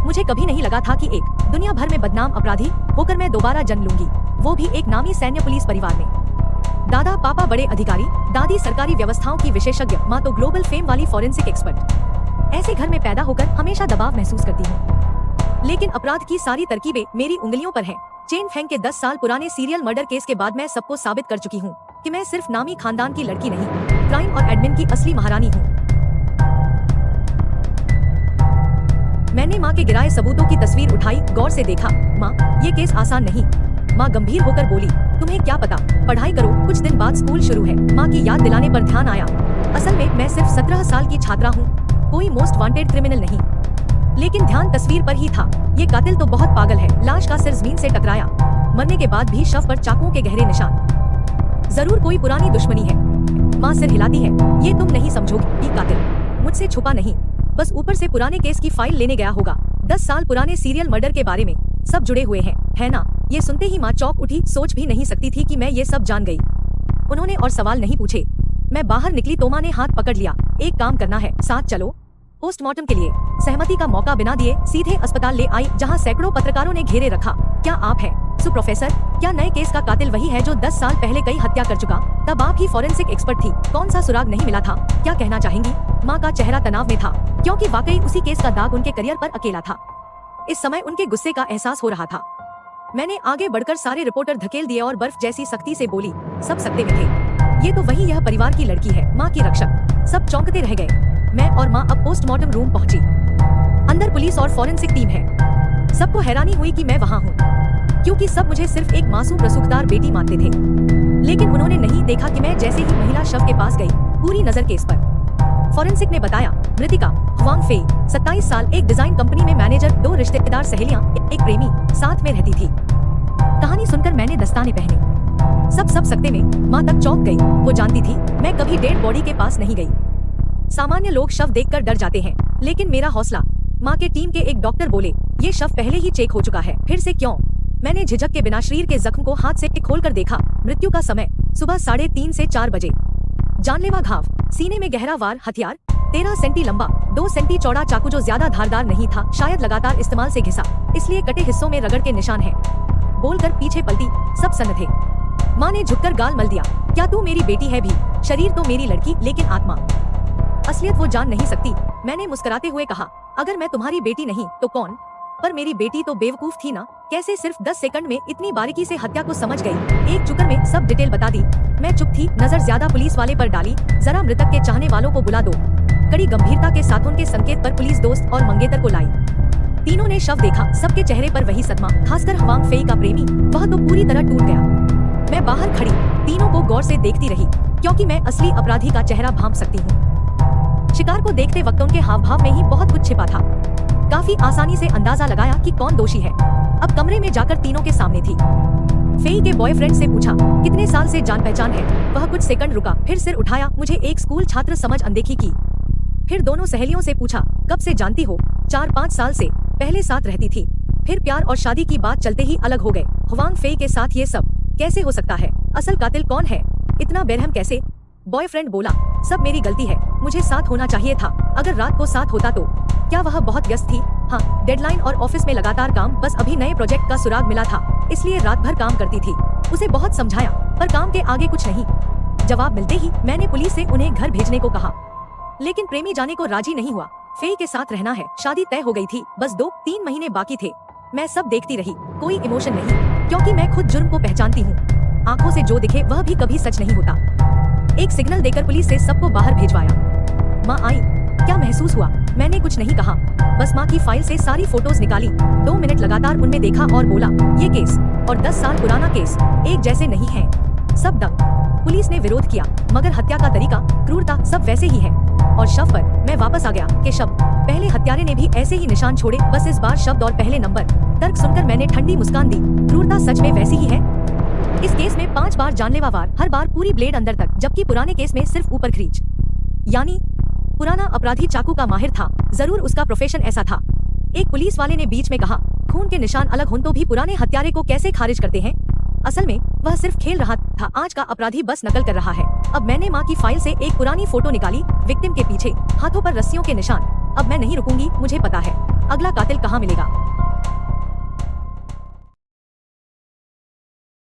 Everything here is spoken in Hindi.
मुझे कभी नहीं लगा था कि एक दुनिया भर में बदनाम अपराधी होकर मैं दोबारा जन्म लूंगी, वो भी एक नामी सैन्य पुलिस परिवार में। दादा पापा बड़े अधिकारी, दादी सरकारी व्यवस्थाओं की विशेषज्ञ, माँ तो ग्लोबल फेम वाली फॉरेंसिक एक्सपर्ट। ऐसे घर में पैदा होकर हमेशा दबाव महसूस करती हूँ, लेकिन अपराध की सारी तरकीबें मेरी उंगलियों पर हैं। चेन फेंग के 10 साल पुराने सीरियल मर्डर केस के बाद मैं सबको साबित कर चुकी हूँ कि मैं सिर्फ नामी खानदान की लड़की नहीं, क्राइम और एडमिन की असली महारानी हूँ। मैंने माँ के गिराए सबूतों की तस्वीर उठाई, गौर से देखा। माँ, ये केस आसान नहीं। माँ गंभीर होकर बोली, तुम्हें क्या पता, पढ़ाई करो, कुछ दिन बाद स्कूल शुरू है। माँ की याद दिलाने पर ध्यान आया, असल में मैं सिर्फ 17 साल की छात्रा हूँ, कोई मोस्ट वांटेड क्रिमिनल नहीं। लेकिन ध्यान तस्वीर पर ही था। ये कातिल तो बहुत पागल है। लाश का सिर जमीन से टकराया, मरने के बाद भी शव पर चाकुओं के गहरे निशान। जरूर कोई पुरानी दुश्मनी है। माँ सिर हिलाती है, ये तुम नहीं समझोगी, कातिल मुझसे छुपा नहीं, बस ऊपर से पुराने केस की फाइल लेने गया होगा। 10 साल पुराने सीरियल मर्डर के बारे में सब जुड़े हुए हैं, है ना? ये सुनते ही माँ चौंक उठी, सोच भी नहीं सकती थी कि मैं ये सब जान गई। उन्होंने और सवाल नहीं पूछे। मैं बाहर निकली तो माँ ने हाथ पकड़ लिया, एक काम करना है, साथ चलो पोस्टमार्टम के लिए। सहमति का मौका बिना दिए सीधे अस्पताल ले आई, जहाँ सैकड़ों पत्रकारों ने घेरे रखा। क्या आप हैं प्रोफेसर? क्या नए केस का कातिल वही है जो 10 साल पहले कई हत्या कर चुका? तब आप ही फॉरेंसिक एक्सपर्ट थी, कौन सा सुराग नहीं मिला था? क्या कहना चाहेंगी? माँ का चेहरा तनाव में था, क्योंकि वाकई उसी केस का दाग उनके करियर पर अकेला था। इस समय उनके गुस्से का एहसास हो रहा था। मैंने आगे बढ़कर सारे रिपोर्टर धकेल दिए और बर्फ जैसी सख्ती से बोली, सब सकते में थे। ये तो वही यह परिवार की लड़की है, माँ की रक्षक। सब चौंकते रह गए। मैं और माँ अब पोस्टमार्टम रूम पहुंची। अंदर पुलिस और फॉरेंसिक टीम है। सबको हैरानी हुई कि मैं वहाँ हूँ, क्योंकि सब मुझे सिर्फ एक मासूम रसूखदार बेटी मानते थे। लेकिन उन्होंने नहीं देखा कि मैं जैसे ही महिला शव के पास गई, पूरी नजर केस पर। फॉरेंसिक ने बताया, मृतिका हुआंग फेई, 27 साल, एक डिजाइन कंपनी में मैनेजर, 2 रिश्तेदार सहेलियां, एक प्रेमी, साथ में रहती थी। कहानी सुनकर मैंने दस्ताने पहने। सब सकते में। माँ तक चौंक गई। वो जानती थी मैं कभी डेड बॉडी के पास नहीं गई। सामान्य लोग शव देखकर डर जाते हैं, लेकिन मेरा हौसला। माँ के टीम के एक डॉक्टर बोले, ये शव पहले ही चेक हो चुका है, फिर से क्यों? मैंने झिझक के बिना शरीर के जख्म को हाथ से खोलकर देखा। मृत्यु का समय सुबह 3:30 से 4 बजे। जानलेवा घाव, सीने में गहरा वार, हथियार 13 सेंटी लंबा, 2 सेंटी चौड़ा चाकू जो ज्यादा धारदार नहीं था, शायद लगातार इस्तेमाल से घिसा, इसलिए कटे हिस्सों में रगड़ के निशान है। बोलकर पीछे पलटी, सब सन्न थे। माँ ने झुककर गाल मल दिया, क्या तू मेरी बेटी है भी? शरीर तो मेरी लड़की, लेकिन आत्मा, असलियत वो जान नहीं सकती। मैंने मुस्कुराते हुए कहा, अगर मैं तुम्हारी बेटी नहीं तो कौन? पर मेरी बेटी तो बेवकूफ थी ना, कैसे सिर्फ 10 सेकंड में इतनी बारीकी से हत्या को समझ गई? एक चुकर में सब डिटेल बता दी। मैं चुप थी, नजर ज्यादा पुलिस वाले पर डाली। जरा मृतक के चाहने वालों को बुला दो। कड़ी गंभीरता के साथ उनके संकेत पर पुलिस दोस्त और मंगेतर को लाई। तीनों ने शव देखा, सबके चेहरे पर वही सदमा, खासकर हुआंग फेई का प्रेमी, वह तो पूरी तरह टूट गया। मैं बाहर खड़ी तीनों को गौर से देखती रही, क्योंकि मैं असली अपराधी का चेहरा भांप सकती हूँ। शिकार को देखते वक्त उनके हाव भाव में ही बहुत कुछ छिपा था। काफी आसानी से अंदाजा लगाया कि कौन दोषी है। अब कमरे में जाकर तीनों के सामने थी। फेई के बॉयफ्रेंड से पूछा, कितने साल से जान पहचान है? वह कुछ सेकंड रुका, फिर सिर उठाया, मुझे एक स्कूल छात्र समझ अनदेखी की। फिर दोनों सहेलियों से पूछा, कब से जानती हो? 4-5 साल से, पहले साथ रहती थी, फिर प्यार और शादी की बात चलते ही अलग हो गए। हुआंग फेई के साथ ये सब कैसे हो सकता है? असल कातिल कौन है? इतना बेरहम कैसे? बॉयफ्रेंड बोला, सब मेरी गलती है, मुझे साथ होना चाहिए था। अगर रात को साथ होता तो? क्या वह बहुत व्यस्त थी? हाँ, डेडलाइन और ऑफिस में लगातार काम, बस अभी नए प्रोजेक्ट का सुराग मिला था, इसलिए रात भर काम करती थी। उसे बहुत समझाया, पर काम के आगे कुछ नहीं। जवाब मिलते ही मैंने पुलिस से उन्हें घर भेजने को कहा, लेकिन प्रेमी जाने को राजी नहीं हुआ। फेई के साथ रहना है, शादी तय हो गई थी, बस 2-3 महीने बाकी थे। मैं सब देखती रही, कोई इमोशन नहीं, क्योंकि मैं खुद जुर्म को पहचानती हूँ। आंखों से जो दिखे वह भी कभी सच नहीं होता। एक सिग्नल देकर पुलिस से सबको बाहर भेजवाया। माँ आई। क्या महसूस हुआ? मैंने कुछ नहीं कहा, बस माँ की फाइल से सारी फोटोज निकाली। 2 मिनट लगातार उनमें देखा और बोला, ये केस और 10 साल पुराना केस एक जैसे नहीं है। सब दंग। पुलिस ने विरोध किया, मगर हत्या का तरीका, क्रूरता सब वैसे ही है। और शव पर मैं वापस आ गया कि शब्द, पहले हत्यारे ने भी ऐसे ही निशान छोड़े, बस इस बार शब्द और पहले नंबर। तर्क सुनकर मैंने ठंडी मुस्कान दी, क्रूरता सच में वैसी ही है। इस केस में 5 बार जानलेवा वार, हर बार पूरी ब्लेड अंदर तक, जबकि पुराने केस में सिर्फ ऊपर खींच। यानी पुराना अपराधी चाकू का माहिर था, जरूर उसका प्रोफेशन ऐसा था। एक पुलिस वाले ने बीच में कहा, खून के निशान अलग हों तो भी पुराने हत्यारे को कैसे खारिज करते हैं? असल में वह सिर्फ खेल रहा था, आज का अपराधी बस नकल कर रहा है। अब मैंने माँ की फाइल से एक पुरानी फोटो निकाली, विक्टिम के पीछे हाथों पर रस्सियों के निशान। अब मैं नहीं रुकूंगी, मुझे पता है अगला कातिल कहाँ मिलेगा।